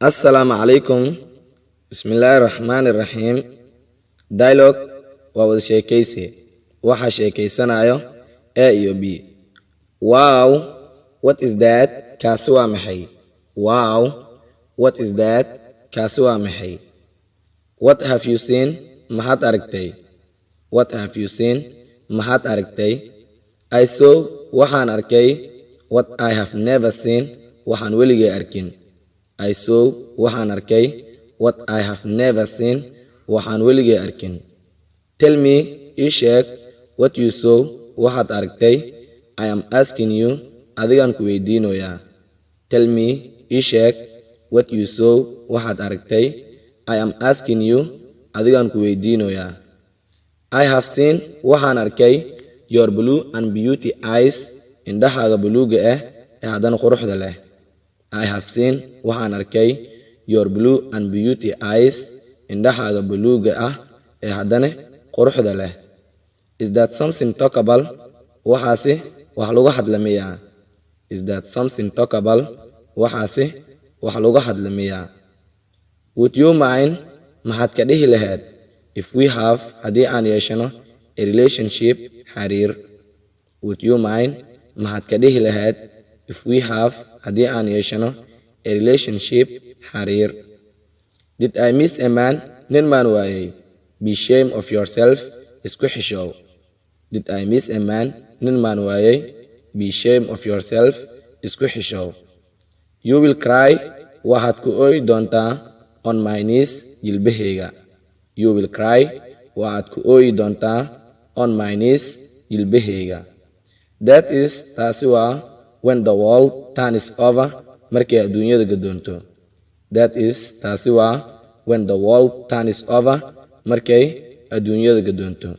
Assalamu alaikum. Bismillahir Rahmanir Rahim. Dialogue waa wada sheekaysi. Waxa sheekaysanayo A iyo B. Wow, what is that? Kaasi waa maxay? Wow, what is that? Kaasi waa maxay? What have you seen? Maxaad aragtay? What have you seen? Maxaad aragtay? I saw, waxaan arkay. What I have never seen, waxaan weligay arkin. I saw, waxaan arkay. What I have never seen, waxaan weligay arkin. Tell me, ii sheeg. What you saw, waxaad aragtay. I am asking you, adigaan ku weydiinoyaa. Tell me, ii sheeg. What you saw, waxaad aragtay. I am asking you, adigaan ku weydiinoyaa. I have seen, waxaan arkay. Your blue and beauty eyes, indhahaaga buluuga ah ee haddana quruxda leh. I have seen, waxaan arkay. Your blue and beauty eyes, indhahaaga buluuga ah ee haddana quruxda leh. Is that something talkable? Waxaasi wax lagu hadlamiyaa. Is that something talkable? Waxaasi wax lagu hadlamiyaa. Would you mind? Maxaad ka dhihi lahayd? If we have, haddii aan yeeshano, a relationship, xiriir. Would you mind? Maxaad ka dhihi lahayd? If we have, haddii aan yeeshano, a relationship, xiriir. Did I miss a man? Nin maan waayay. Be ashamed of yourself. Isku xishow. Did I miss a man? Nin maan waayay. Be ashamed of yourself. Isku xishow. You will cry. Waxaad ku ooyi doontaa on my knees, jilbahayga. You will cry. Waxaad ku ooyi doontaa on my knees, jilbahayga. That is, taasi waa when the world turns over, markay adduunyada gadoonto. That is, taasi waa when the world turns over, markay adduunyada gadoonto.